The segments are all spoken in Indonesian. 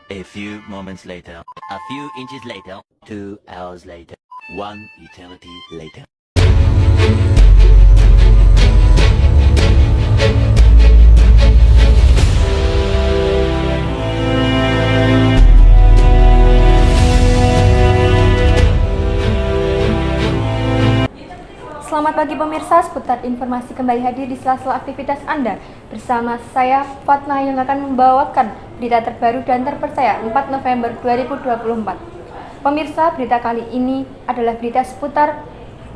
A few moments later, a few inches later, 2 hours later, one eternity later. Selamat pagi pemirsa, seputar informasi kembali hadir di sela-sela aktivitas Anda. Bersama saya Fatma yang akan membawakan berita terbaru dan terpercaya 4 November 2024. Pemirsa, berita kali ini adalah berita seputar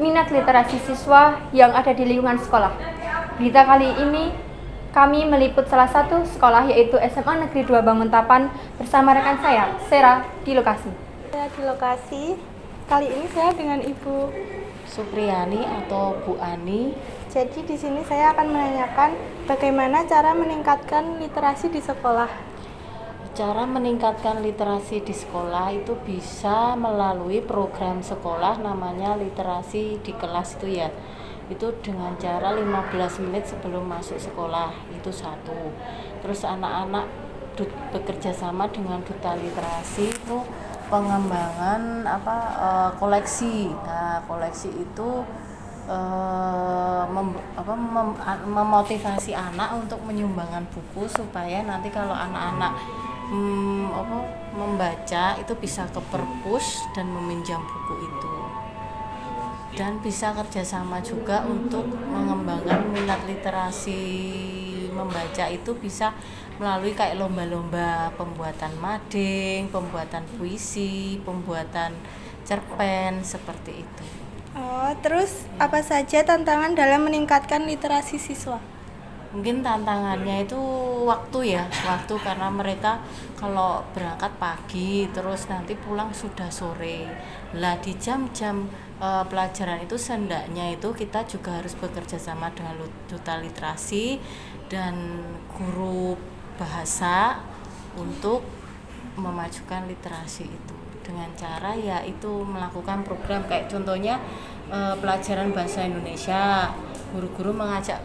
minat literasi siswa yang ada di lingkungan sekolah. Berita kali ini kami meliput salah satu sekolah yaitu SMA Negeri 2 Banguntapan bersama rekan saya, Sera, di lokasi. Saya di lokasi, kali ini saya dengan Ibu Supriyani atau Bu Ani. Jadi di sini saya akan menanyakan bagaimana cara meningkatkan literasi di sekolah. Cara meningkatkan literasi di sekolah itu bisa melalui program sekolah namanya literasi di kelas itu ya. Itu dengan cara 15 menit sebelum masuk sekolah, itu satu. Terus anak-anak bekerja sama dengan duta literasi itu pengembangan koleksi. Nah, koleksi itu memotivasi anak untuk menyumbangkan buku supaya nanti kalau anak-anak membaca itu bisa ke perpus dan meminjam buku itu. Dan bisa kerjasama juga untuk mengembangkan minat literasi membaca itu bisa melalui kayak lomba-lomba pembuatan mading, pembuatan puisi, pembuatan cerpen, seperti itu. Terus apa saja tantangan dalam meningkatkan literasi siswa? Mungkin tantangannya itu waktu karena mereka kalau berangkat pagi terus nanti pulang sudah sore. Lah di jam-jam pelajaran itu sendaknya itu kita juga harus bekerja sama dengan duta literasi dan guru bahasa untuk memajukan literasi itu dengan cara yaitu melakukan program kayak contohnya pelajaran bahasa Indonesia, guru-guru mengajak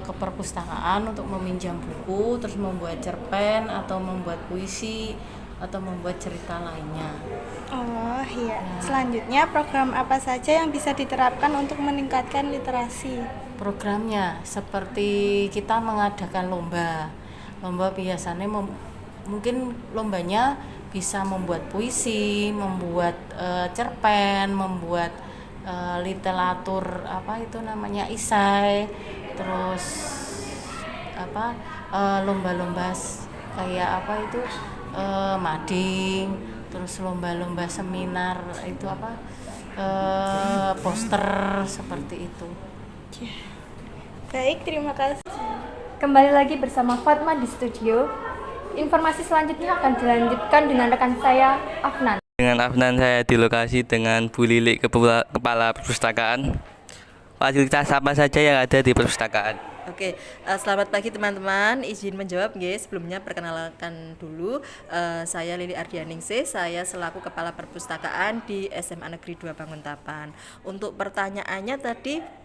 ke perpustakaan untuk meminjam buku, terus membuat cerpen atau membuat puisi atau membuat cerita lainnya. Oh iya. Selanjutnya program apa saja yang bisa diterapkan untuk meningkatkan literasi? Programnya seperti kita mengadakan lomba biasanya mungkin lombanya bisa membuat puisi, membuat cerpen, membuat literatur isai, terus lomba-lomba kayak mading, terus lomba-lomba seminar itu poster seperti itu. Baik, terima kasih. Kembali lagi bersama Fatma di studio. Informasi selanjutnya akan dilanjutkan dengan rekan saya, Afnan. Dengan Afnan, saya di lokasi dengan Bu Lilik, Kepala Perpustakaan. Fasilitas apa saja yang ada di perpustakaan? Oke, selamat pagi teman-teman. Izin menjawab, guys. Sebelumnya perkenalkan dulu, saya Lili Ardianingsih. Saya selaku Kepala Perpustakaan di SMA Negeri 2 Banguntapan. Untuk pertanyaannya tadi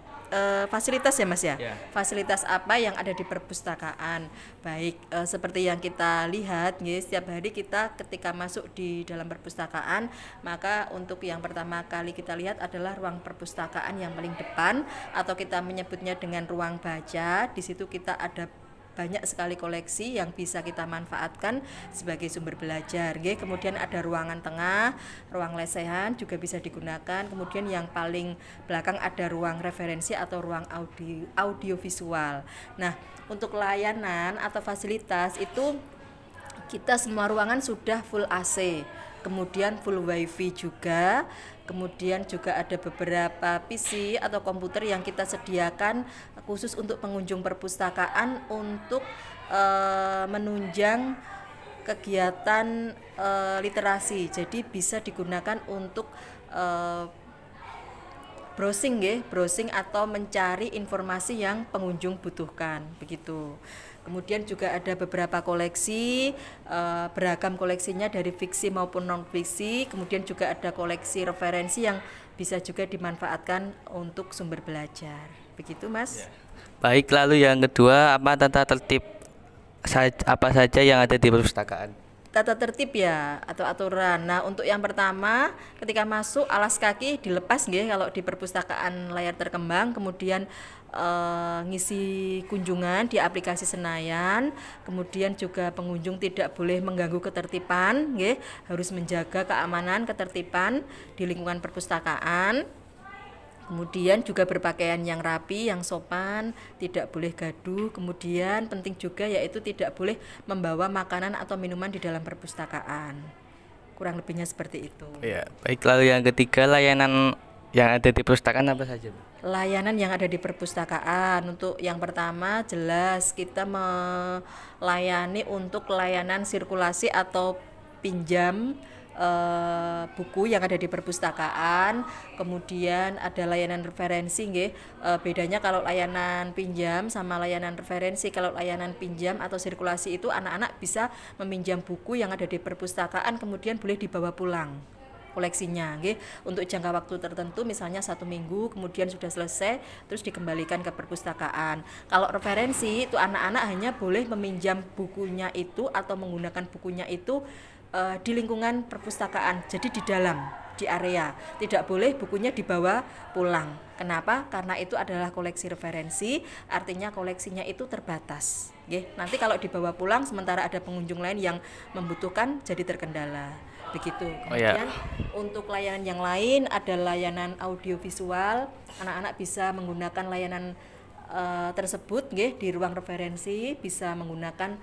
fasilitas ya Mas ya? Yeah. Fasilitas apa yang ada di perpustakaan? Baik, seperti yang kita lihat, guys, setiap hari kita ketika masuk di dalam perpustakaan, maka untuk yang pertama kali kita lihat adalah ruang perpustakaan yang paling depan atau kita menyebutnya dengan ruang baca. Di situ kita ada banyak sekali koleksi yang bisa kita manfaatkan sebagai sumber belajar. Kemudian ada ruangan tengah, ruang lesehan juga bisa digunakan. Kemudian yang paling belakang ada ruang referensi atau ruang audiovisual. Nah, untuk layanan atau fasilitas itu kita semua ruangan sudah full AC, kemudian full wifi juga. Kemudian juga ada beberapa PC atau komputer yang kita sediakan khusus untuk pengunjung perpustakaan untuk menunjang kegiatan literasi. Jadi bisa digunakan untuk browsing atau mencari informasi yang pengunjung butuhkan, begitu. Kemudian juga ada beberapa koleksi, beragam koleksinya dari fiksi maupun non-fiksi. Kemudian juga ada koleksi referensi yang bisa juga dimanfaatkan untuk sumber belajar. Begitu, Mas. Baik, lalu yang kedua, apa tata tertib apa saja yang ada di perpustakaan? tata tertib ya atau aturan. Nah, untuk yang pertama ketika masuk alas kaki dilepas nggih kalau di perpustakaan layar terkembang, kemudian ngisi kunjungan di aplikasi Senayan, kemudian juga pengunjung tidak boleh mengganggu ketertiban nggih, harus menjaga keamanan ketertiban di lingkungan perpustakaan. Kemudian juga berpakaian yang rapi, yang sopan, tidak boleh gaduh. Kemudian penting juga yaitu tidak boleh membawa makanan atau minuman di dalam perpustakaan. Kurang lebihnya seperti itu. Ya, baik. Lalu yang ketiga, layanan yang ada di perpustakaan apa saja, Bu? Layanan yang ada di perpustakaan, untuk yang pertama jelas kita melayani untuk layanan sirkulasi atau pinjam buku yang ada di perpustakaan. Kemudian ada layanan referensi nggih. Bedanya kalau layanan pinjam sama layanan referensi, kalau layanan pinjam atau sirkulasi itu anak-anak bisa meminjam buku yang ada di perpustakaan kemudian boleh dibawa pulang koleksinya nggih, untuk jangka waktu tertentu misalnya 1 minggu, kemudian sudah selesai terus dikembalikan ke perpustakaan. Kalau referensi itu anak-anak hanya boleh meminjam bukunya itu atau menggunakan bukunya itu di lingkungan perpustakaan, jadi di dalam, di area, tidak boleh bukunya dibawa pulang. Kenapa? Karena itu adalah koleksi referensi, artinya koleksinya itu terbatas. Nanti kalau dibawa pulang sementara ada pengunjung lain yang membutuhkan jadi terkendala. Begitu. Kemudian untuk layanan yang lain ada layanan audiovisual, anak-anak bisa menggunakan layanan tersebut di ruang referensi, bisa menggunakan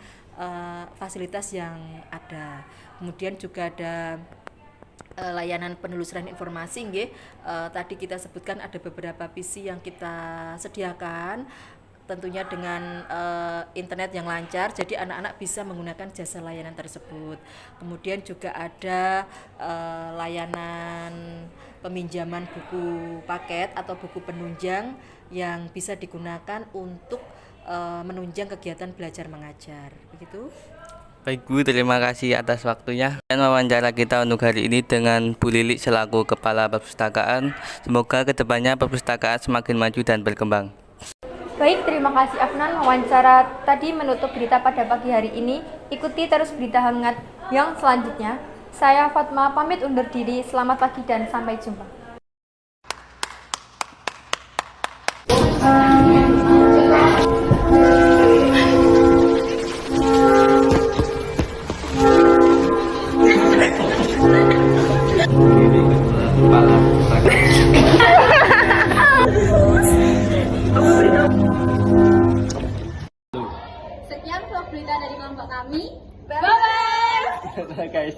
fasilitas yang ada. Kemudian juga ada layanan penelusuran informasi tadi kita sebutkan ada beberapa PC yang kita sediakan, tentunya dengan internet yang lancar, jadi anak-anak bisa menggunakan jasa layanan tersebut. Kemudian juga ada layanan peminjaman buku paket atau buku penunjang yang bisa digunakan untuk menunjang kegiatan belajar mengajar. Begitu. Baik Bu, terima kasih atas waktunya dan wawancara kita untuk hari ini dengan Bu Lilik selaku Kepala Perpustakaan. Semoga kedepannya perpustakaan semakin maju dan berkembang. Baik, terima kasih Afnan. Wawancara tadi menutup berita pada pagi hari ini. Ikuti terus berita hangat yang selanjutnya. Saya Fatma pamit undur diri. Selamat pagi dan sampai jumpa. Sekian vlog berita dari kelompok kami. Bye bye. Guys.